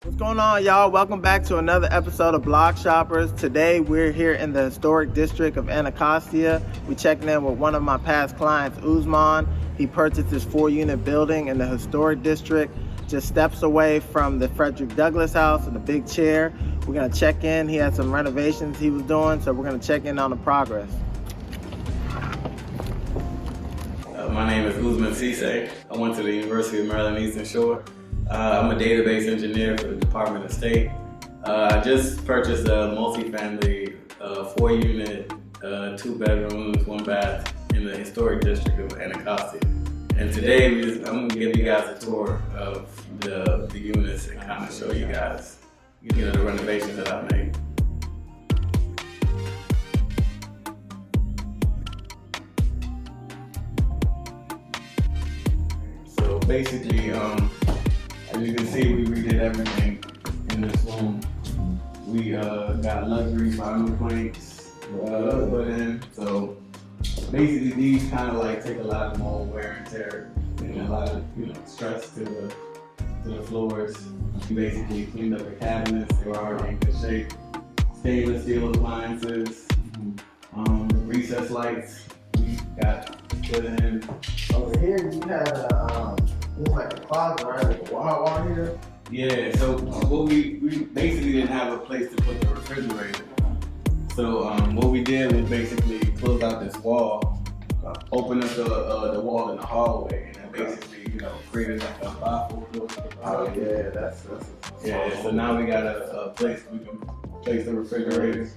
What's going on, y'all? Welcome back to another episode of Block Shoppers. Today we're here in the Historic District of Anacostia. We're checking in with one of my past clients, Ousmane. He purchased this 4-unit building in the Historic District, just steps away from the Frederick Douglass house and the big chair. We're gonna check in. He had some renovations he was doing, so we're gonna check in on the progress. My name is Ousmane Cisse. I went to the University of Maryland Eastern Shore. I'm a database engineer for the Department of State. I just purchased a multifamily 4-unit, 2 bedrooms, 1 bath in the Historic District of Anacostia. And today I'm gonna give you guys a tour of the units and kind of show you guys, the renovations that I made. So basically, as you can see, we redid everything in this room. We got luxury vinyl planks put in. So basically, these kind of like take a lot more wear and tear and a lot of stress to the floors. We basically cleaned up the cabinets; they were already in good shape. Stainless steel appliances, recessed lights. We got put in. Over here, you had it's like a closet, right? Like a wall here. Yeah, so what we basically didn't have a place to put the refrigerator. So what we did was basically close out this wall, open up the wall in the hallway, and then basically, created like a bifocal. Oh yeah, that's yeah. So now we got a place we can place the refrigerator.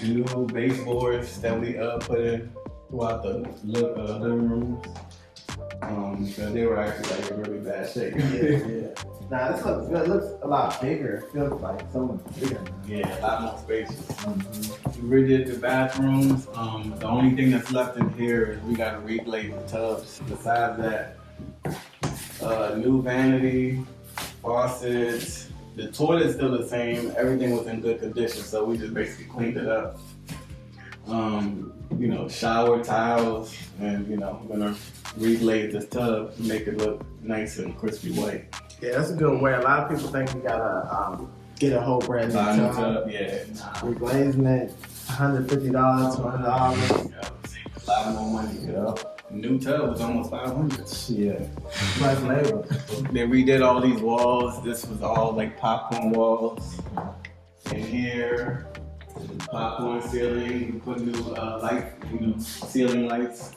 New baseboards that we put in throughout the living rooms. Because they were actually like in really bad shape. Yeah. Now this looks good. It looks a lot bigger. It feels like so much bigger. Yeah, a lot more spacious. We redid the bathrooms. The only thing that's left in here is we got to reglaze the tubs. Besides that, new vanity, faucets. The toilet's still the same. Everything was in good condition, so we just basically cleaned it up. Shower tiles, and we're gonna reglaze this tub to make it look nice and crispy white. Yeah, that's a good way. A lot of people think you gotta get a whole brand new tub. Yeah, reglazing it, $150, $200. A lot more money, New tub was almost $500. Yeah, much labor. They redid all these walls. This was all like popcorn walls. In here, popcorn ceiling. We put new light, ceiling lights.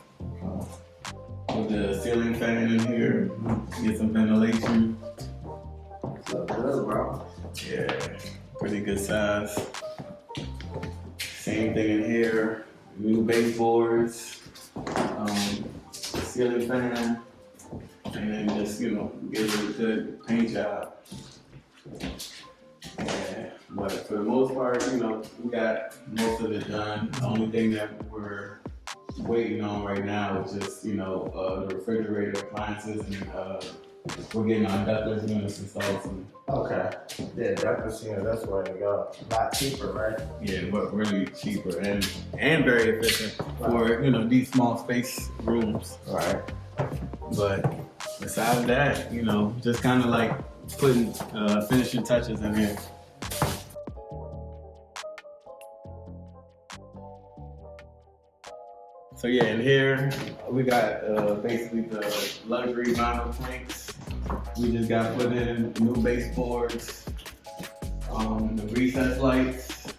With the ceiling fan in here, get some ventilation. So good, bro. Yeah, pretty good size. Same thing in here. New baseboards, ceiling fan, and then just give it a good paint job. Yeah, but for the most part, we got most of it done. The only thing that we're waiting on right now is just the refrigerator, appliances, and we're getting our ductless units installed soon. Okay. Yeah, ductless unit, that's where to go. A lot cheaper, right? Yeah, but really cheaper and very efficient for these small space rooms. Right. But besides that, just kind of like putting finishing touches in here. So yeah, in here we got basically the luxury vinyl planks. We just got put in new baseboards, the recessed lights.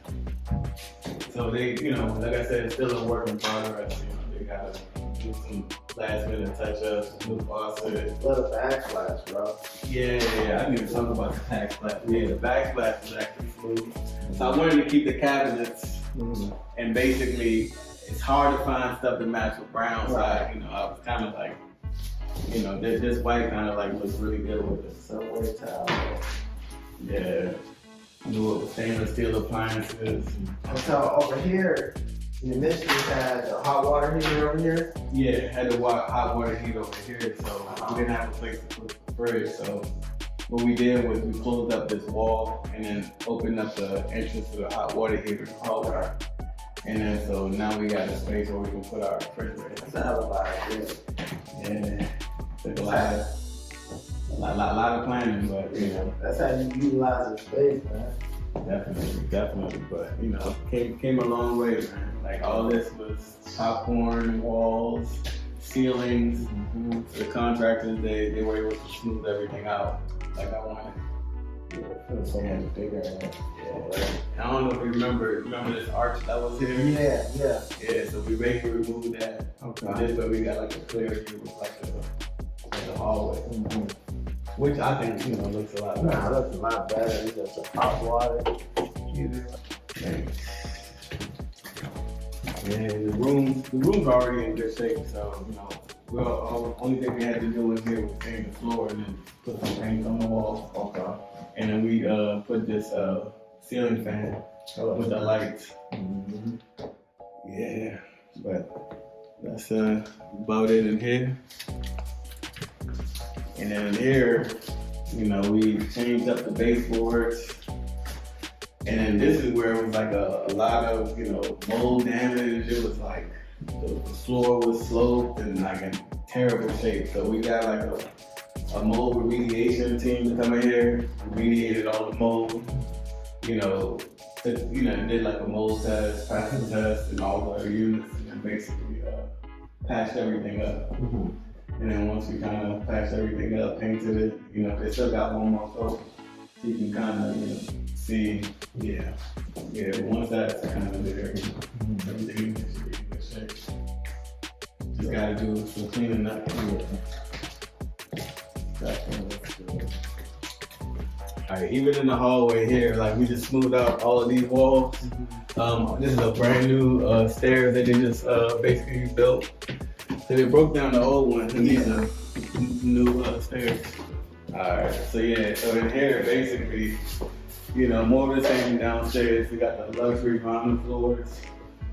So they, like I said, it's still a work in progress. They gotta do some last minute touch-ups, new faucet. What a backsplash, bro. Yeah, I didn't even talk about the backsplash. Yeah, the backsplash is actually smooth. So I wanted to keep the cabinets, and basically, it's hard to find stuff to match with brown. So I was kind of like, this white kind of like looks really good with it. Subway tile. Yeah, new stainless steel appliances. So over here, you initially had a hot water heater over here. Yeah, had the hot water heater over here, so we didn't have a place to put the fridge. So what we did was we closed up this wall and then opened up the entrance to the hot water heater hallway. And then so now we got a space where we can put our refrigerator. That's a hell of a lot, Yeah, took a lot. lot of planning, but you know. That's how you utilize your space, man. Definitely. But you know, came a long way, man. Like all this was popcorn, walls, ceilings. Mm-hmm. The contractors, they were able to smooth everything out like I wanted. Yeah, it feels so much bigger. I don't know if you remember this arch that was here? Yeah. Yeah, so we basically removed that. Okay. This way we got like a clear view of like the hallway. Mm-hmm. Which I think, you know, looks a lot better. Nah, it looks a lot better. It's just a hot water heater. Yeah, the room's already in good shape, so you know, the only thing we had to do in here was paint the floor and then put some paint on the wall. Okay. And then we put this ceiling fan with the lights. Mm-hmm. Yeah, but that's about it in here. And then in here, you know, we changed up the baseboards. And then this is where it was like a lot of, you know, mold damage. It was like the floor was sloped and like in terrible shape. So we got like a mold remediation team to come in here, remediated all the mold, you know, did like a mold test, passed the test and all the units, and then basically patched everything up. Mm-hmm. And then once we kind of patched everything up, painted it, you know, they still got one more coat, so you can kind of, you know, see, yeah. But once that's kind of there, everything should be in good shape. Just gotta do some cleaning up. Alright, even in the hallway here, like we just smoothed out all of these walls. This is a brand new stairs that they just basically built. So they broke down the old ones and these are new stairs. Alright, so yeah, so in here basically, you know, more of the same downstairs. We got the luxury vinyl floors.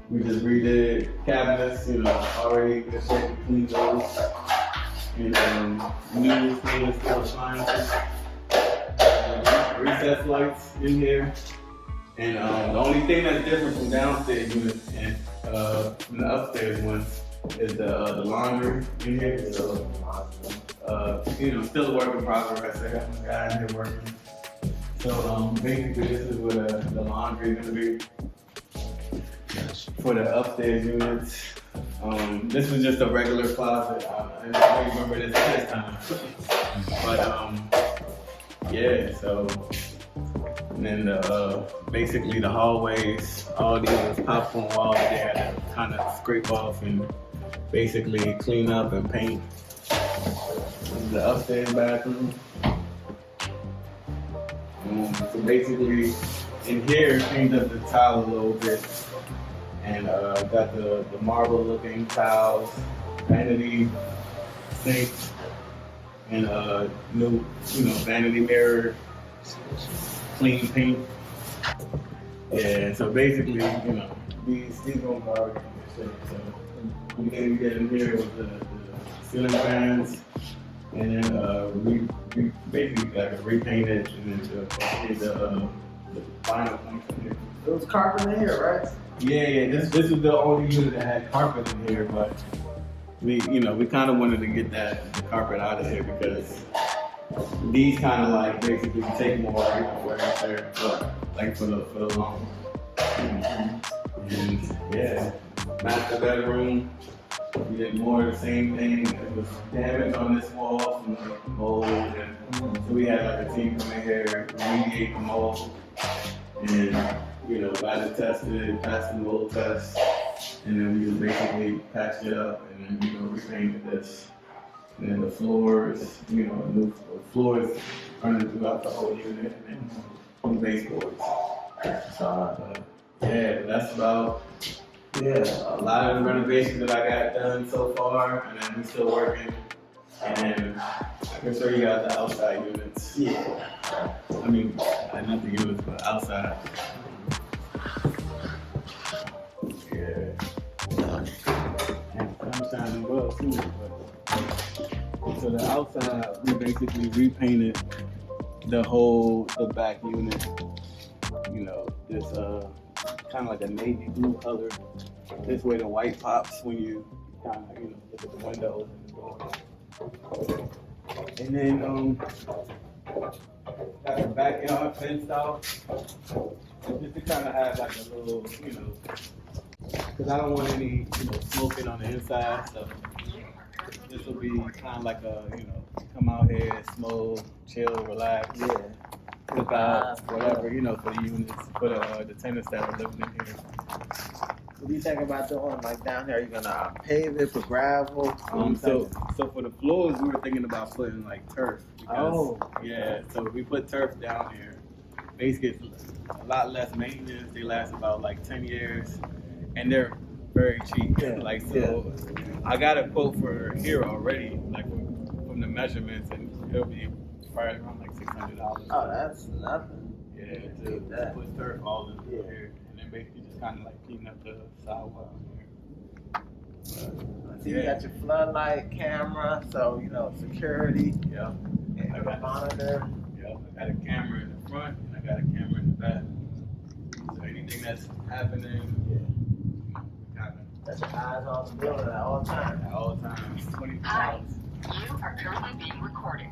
We just redid cabinets, you know, already good shape, clean those. And new stainless steel appliances. Recess lights in here. And the only thing that's different from downstairs units and from the upstairs ones is the laundry in here. So, you know, still a work in progress. I got my guy in here working. So basically this is where the laundry is gonna be for the upstairs units. This was just a regular closet. I don't remember this time. But yeah, so and then basically the hallways, all these popcorn walls they had to kind of scrape off and basically clean up and paint. This is the upstairs bathroom. So basically, in here, changed up the tile a little bit, and got the marble-looking tiles, vanity sinks, and new, you know, vanity mirror, clean paint. Yeah, so basically, you know, these rooms are already in good shape. So we get in here with the ceiling fans. And then we basically got repainted and then the vinyl planks in here. There was carpet in here, right? Yeah. This was the only unit that had carpet in here, but we kind of wanted to get the carpet out of here because these kind of like basically take more wear and tear, like for the long. And yeah, master bedroom. We did more of the same thing. It was damage on this wall from like mold, and so we had like a team come in here, remediate the mold, and you know, got it tested, passed the mold test, and then we just basically patched it up, and then repainted this. And then the floors, you know, new floors running throughout the whole unit, and new baseboards. So yeah, that's about. Yeah, a lot of the renovations that I got done so far, and then we're still working. And then I can show you guys the outside units. Yeah. I mean, not the units, but outside. Yeah. And I'm shining well too. So the outside, we basically repainted the back unit. You know, this kind of like a navy blue color. This way the white pops when you kind of, you know, look at the windows and the doors. And then got the backyard fenced out, just to kind of have like a little, because I don't want any, smoking on the inside. So this will be kind of like a, come out here, smoke, chill, relax, cook out, whatever, for the units, for the tenants that are living in here. What do you think about doing like down here? Are you gonna pave it, put gravel? So for the floors, we were thinking about putting like turf. Because, so we put turf down here. Basically, it's a lot less maintenance. They last about like 10 years, and they're very cheap. I got a quote for here already, like from the measurements, and it'll be probably around like $600. Oh, that's nothing. Yeah, to put turf all in here, and then basically just kind of like clean up the sidewalk here. So you got your floodlight camera, so security. Yeah. And I got a monitor. Yeah, I got a camera in the front and I got a camera in the back. So anything that's happening, got your eyes on the building at all times. At all times, 24 Hi, hours. you are currently being recorded.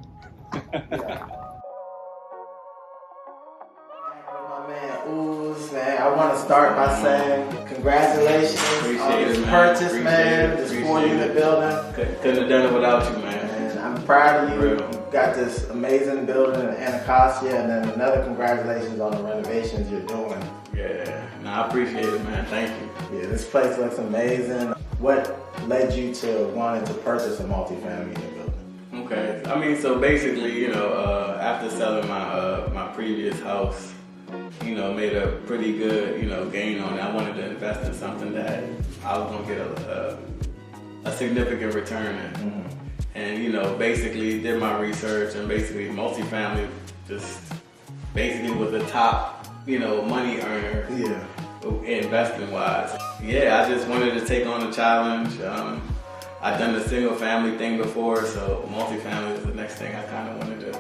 My man Ouz, man, I want to start by saying congratulations on this purchase, man. This 4-unit building. Couldn't have done it without you, man. And I'm proud of you. You got this amazing building in Anacostia, and then another congratulations on the renovations you're doing. Yeah, I appreciate it, man. Thank you. Yeah, this place looks amazing. What led you to wanting to purchase a multifamily unit building? Okay, I mean, so basically, after selling my previous house, made a pretty good, gain on it. I wanted to invest in something that I was gonna get a significant return in. Mm-hmm. And, basically did my research, and basically multifamily just basically was the top, money earner. Yeah. Investing wise. Yeah, I just wanted to take on the challenge. I've done the single family thing before, so multifamily is the next thing I kind of wanted to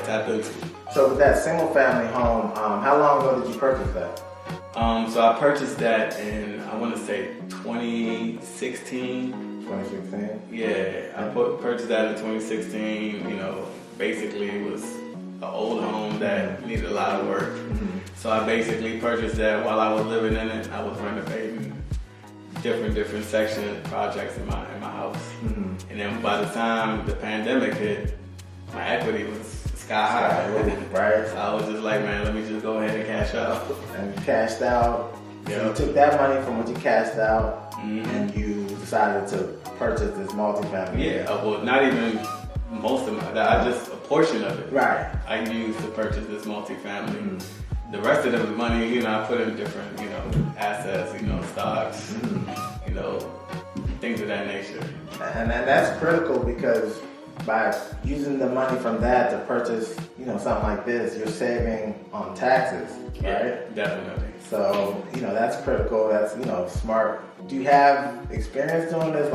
tap into. So with that single family home, how long ago did you purchase that? So I purchased that in, I want to say 2016. 2016? Yeah, I purchased that in 2016. Basically it was an old home that needed a lot of work. Mm-hmm. So I basically purchased that while I was living in it. I was renovating different sections, projects in my house. Mm-hmm. And then by the time the pandemic hit, my equity was sky high. Right. So I was just like, man, let me just go ahead and cash out. And you cashed out. Yeah. So you took that money from what you cashed out, Mm-hmm. and you decided to purchase this multifamily. Yeah, well, not even most of a portion of it. Right. I used to purchase this multifamily. Mm-hmm. The rest of the money, I put in different, assets, stocks, things of that nature. And that's critical, because by using the money from that to purchase, something like this, you're saving on taxes, right? Yeah, definitely. So, that's critical. That's, smart. Do you have experience doing this?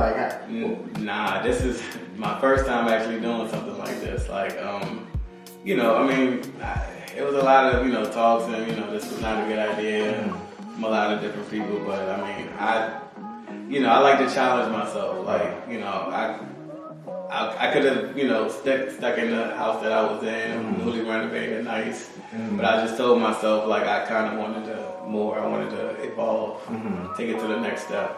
Nah, this is my first time actually doing something like this. It was a lot of, talks and, this was not a good idea from a lot of different people. But I like to challenge myself. I could have, stuck in the house that I was in, newly renovated, nice. But I just told myself, I kind of wanted I wanted to evolve, take it to the next step.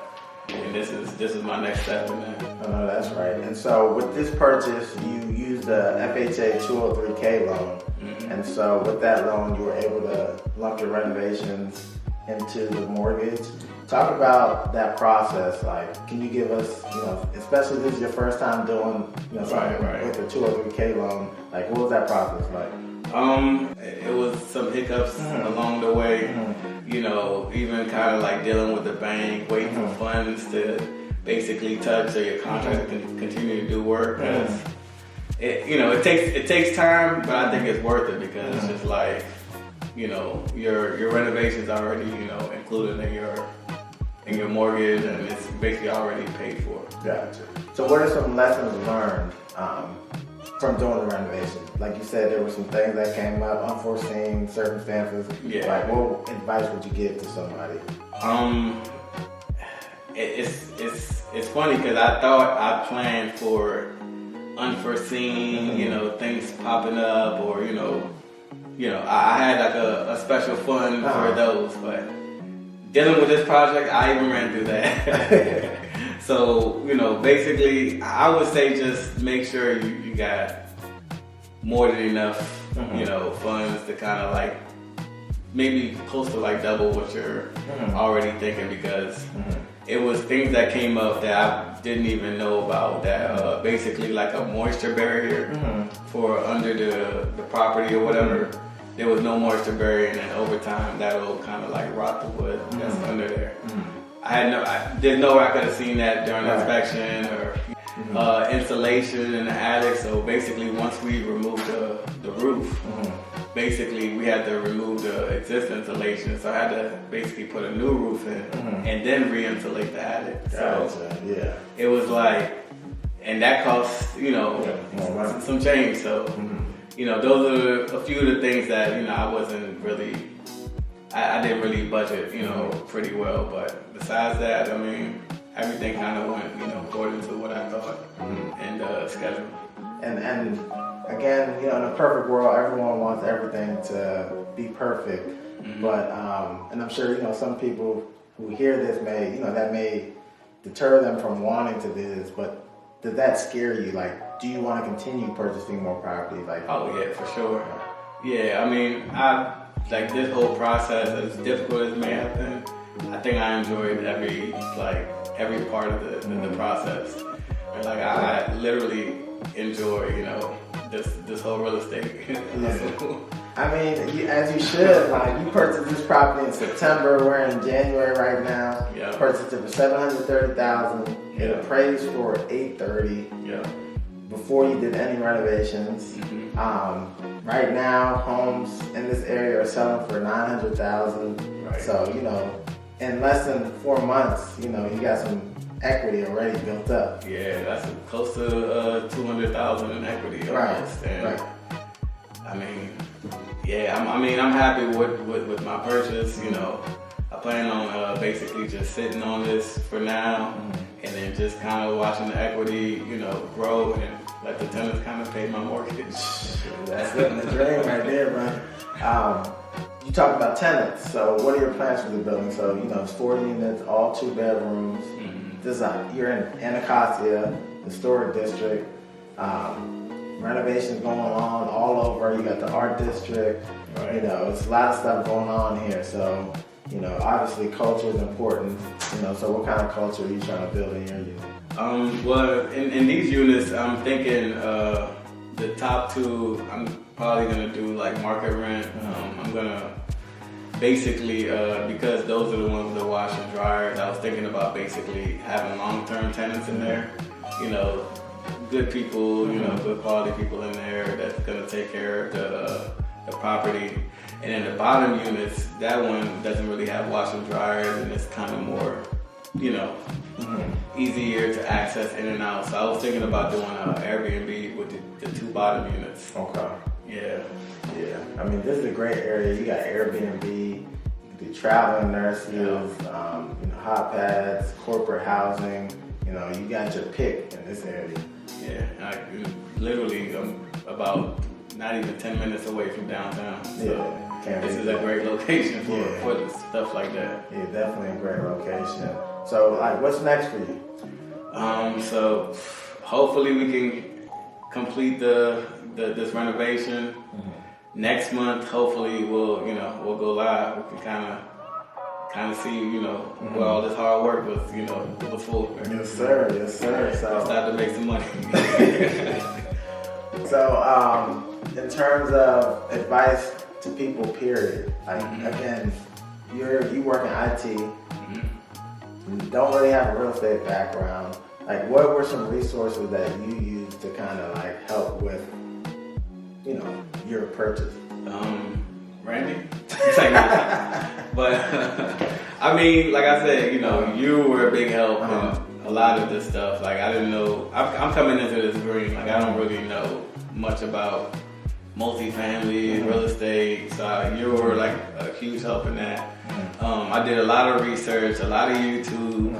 And this is my next step in that. Oh, that's right. And so with this purchase, you used the FHA 203K loan. Mm-hmm. And so with that loan, you were able to lump your renovations into the mortgage. Talk about that process. Can you give us, especially this is your first time doing, something with a 203K loan. What was that process like? It was some hiccups along the way. Even kind of dealing with the bank, waiting for funds to basically touch so your contractor can continue to do work. It takes time, but I think it's worth it, because it's just your renovations already, included in your mortgage, and it's basically already paid for. Gotcha. So what are some lessons learned from doing the renovation? Like you said, there were some things that came up, unforeseen circumstances. Yeah. What advice would you give to somebody? It's funny, because I thought I planned for unforeseen, you know, things popping up, or I had like a special fund for those. But dealing with this project, I even ran through that. So basically, I would say just make sure you got more than enough, funds to kind of like maybe close to like double what you're already thinking, because it was things that came up that I didn't even know about, that basically like a moisture barrier for under the property or whatever. There was no moisture barrier, and then over time that'll kind of like rot the wood that's under there. I didn't know I could have seen that during the inspection, or insulation in the attic. So basically, once we removed the roof, basically we had to remove the existing insulation. So I had to basically put a new roof in and then re-insulate the attic. So it was like, and that cost some change. So those are a few of the things that I wasn't really. I didn't really budget, pretty well. But besides that, I mean, everything kind of went, according to what I thought and schedule. And again, in a perfect world, everyone wants everything to be perfect. But and I'm sure some people who hear this may deter them from wanting to do this. But does that scare you? Like, do you want to continue purchasing more property? Like, oh yeah, for sure. Yeah, I mean, like this whole process, as difficult as it may have been, I think I enjoyed every part of the process. And like I literally enjoy, this whole real estate. I mean, as you should. Like, you purchased this property in September. We're in January right now. Yeah. Purchased it for $730,000. It appraised for $830,000. Yeah. Before you did any renovations. Right now, homes in this area are selling for $900,000. Right. So in less than 4 months, you got some equity already built up. Yeah, that's close to $200,000 in equity almost. And I mean, I'm happy with my purchase. I plan on basically just sitting on this for now, and then just kind of watching the equity, grow, and let the tenants kind of pay my mortgage. That's living the dream right there, man. You talked about tenants. So what are your plans for the building? So it's 40 units, all 2 bedrooms. You're in Anacostia, Historic District. Renovations going on all over. You got the art district. Right. It's a lot of stuff going on here. So obviously culture is important. So what kind of culture are you trying to build in your unit? Well, in these units, I'm thinking the top 2, I'm probably gonna do like market rent. I'm gonna basically, because those are the ones with the wash and dryers, I was thinking about basically having long-term tenants in there. Good people, good quality people in there that's gonna take care of the property. And then the bottom units, that one doesn't really have wash and dryers, and it's kind of more, easier to access in and out. So I was thinking about doing an Airbnb with the 2 bottom units. Okay. Yeah. I mean, this is a great area. You got Airbnb, you can do traveling nurses, hot pads, corporate housing. You got your pick in this area. Yeah, literally, I'm about not even 10 minutes away from downtown. So this is a great location for stuff like that. Yeah, definitely a great location. So, what's next for you? So hopefully we can complete this renovation. Next month, hopefully we'll go live. We can kind of see where all this hard work was for. Yes, sir. So start to make some money. So, in terms of advice to people, period. Again, you work in IT. You don't really have a real estate background. What were some resources that you used to kind of help with, your purchase? Randy? But I mean, like I said, you were a big help in a lot of this stuff. I didn't know. I'm coming into this green. I don't really know much about multifamily real estate. So you were a huge help in that. I did a lot of research, a lot of YouTube,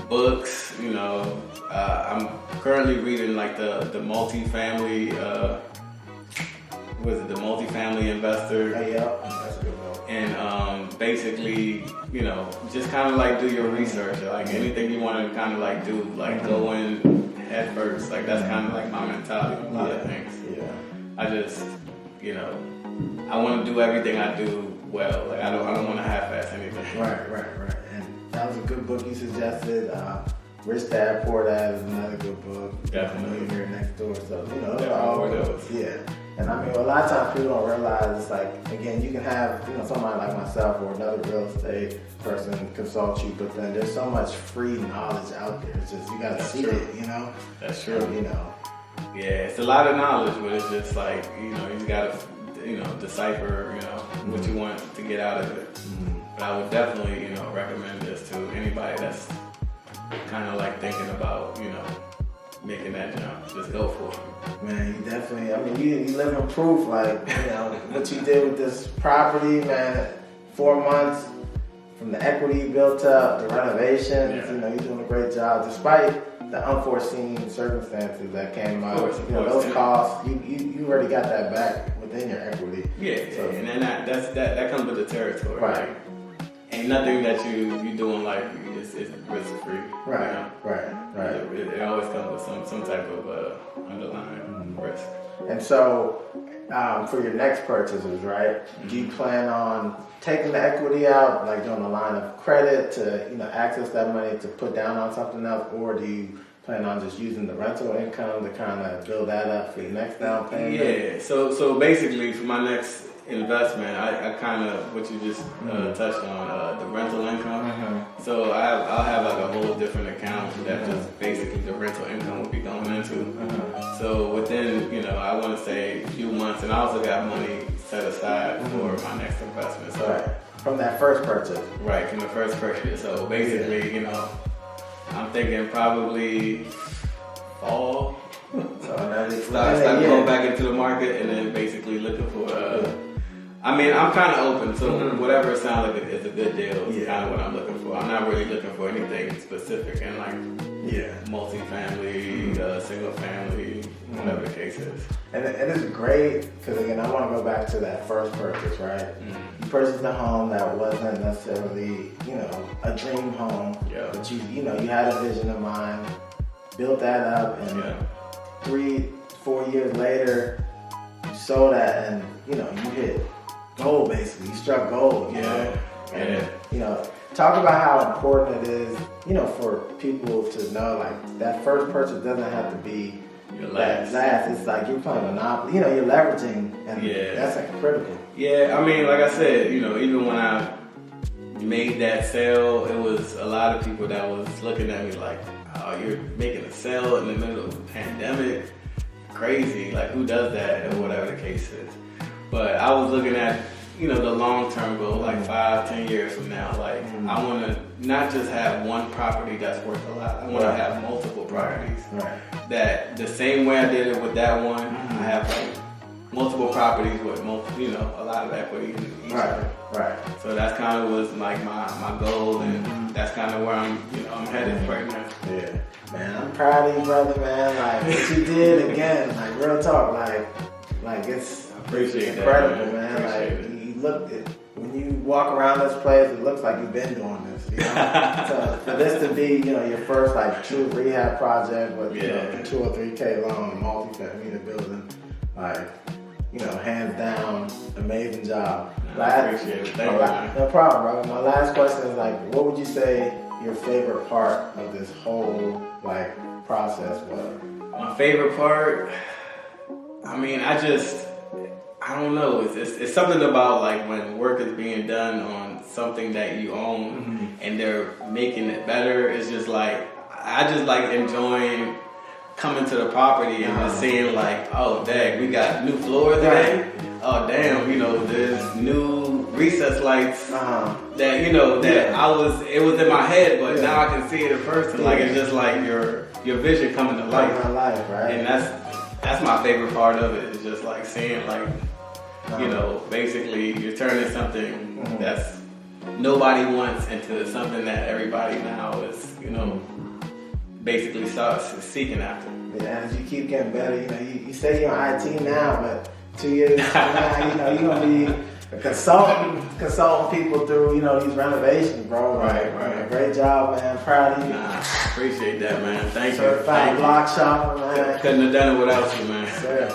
books, I'm currently reading like the multifamily, the multifamily investor. Hey, yeah, that's a good book. And basically, you know, just kind of like do your research. Like anything you want to kind of like do, like go in head first. Like that's kind of like my mentality on a lot of things. Yeah. I just, you know, I want to do everything I do well. Like I don't want to half-ass anything. Right. And that was a good book you suggested. Rich Dad Poor Dad is another good book. Definitely. Millionaire Next Door. So you know, Definitely all one of good. those. Yeah. And I mean, a lot of times people don't realize it's like, again, you can have, you know, somebody like myself or another real estate person consult you, but then there's so much free knowledge out there. It's just, you got to see it, you know? That's true. And, you know. Yeah, it's a lot of knowledge, but it's just like, you know, you got to, you know, decipher, you know, what you want to get out of it. But I would definitely, you know, recommend this to anybody that's kind of like thinking about, you know, making that jump. Just go for it. Man, you definitely, I mean, you live in proof, like, you know, what you did with this property, man, 4 months from the equity you built up, the renovations, you know, you're doing a great job, despite the unforeseen circumstances that came out. Of You know, course, those costs, you already got that back within your equity. Yeah, So- and then that comes with the territory. Right. Like, ain't nothing that you doing like is risk free. Right, You know? right. It always comes with some type of underlying risk. And so, for your next purchases, right? Do you plan on taking the equity out, like doing a line of credit to, you know, access that money to put down on something else, or do you plan on just using the rental income to kind of build that up for your next down payment? Yeah. So basically, for my next investment, I kind of what you just touched on the rental income. So I'll have like a whole different account that just basically the rental income will be going into. So within, you know, I want to say a few months, and I also got money set aside for my next investment. So Right. From that first purchase. right from the first purchase. So basically, you know, I'm thinking probably fall. So that's Start going back into the market, and then basically looking for. I mean, I'm kind of open, so whatever sounds like is a good deal is kind of what I'm looking for. I'm not really looking for anything specific and like multi-family, single family, whatever the case is. And it is great because, again, I want to go back to that first purchase, right? You purchased a home that wasn't necessarily, you know, a dream home, but you know, you had a vision in mind, built that up, and 3-4 years later, you sold that, and you know, you hit gold basically. You struck gold, you know. And, you know, talk about how important it is, you know, for people to know, like, that first purchase doesn't have to be Your that last. It's like you're playing Monopoly. You know, you're leveraging, and that's like critical. Yeah, I mean, like I said, you know, even when I made that sale, it was a lot of people that was looking at me like, oh, you're making a sale in the middle of the pandemic? Crazy, like who does that, or whatever the case is. But I was looking at, you know, the long-term goal, like 5-10 years from now. Like, I want to not just have one property that's worth a lot. I want to have multiple properties. That the same way I did it with that one, I have like multiple properties with multiple, you know, a lot of equity in each of them. So that's kind of was like my goal, and that's kind of where I'm headed right now. Yeah, man, I'm proud of you, brother, man. Like what you did again, like real talk, like it's Appreciate incredible, that, man. Appreciate Like you look at when you walk around this place, it looks like you've been doing this. You know? So for this to be, you know, your first like true rehab project with you know, a 2 or 3K loan, multi-family building, like, you know, hands down, amazing job. I appreciate it. Thank you, man. No problem, bro. My last question is like, what would you say your favorite part of this whole like process was? My favorite part, I mean, I don't know. It's something about like when work is being done on something that you own and they're making it better. It's just like, I just like enjoying coming to the property and just seeing like, oh dang, we got new floor today. Oh damn, you know, there's new recess lights that, you know, that it was in my head, but now I can see it in person. Like it's just like your vision coming to life. Right? And that's my favorite part of it. It's just like seeing like, you know, basically you're turning something that's nobody wants into something that everybody now is, you know, basically start seeking after. Yeah, as you keep getting better, you know, you say you're in IT now, but 2 years from now, you know, you're gonna be consulting people through, you know, these renovations, bro. Right. Great job, man. Proud of you. Appreciate that, man. Thank you. Certified block shopper, man. Couldn't have done it without you, man. Sir.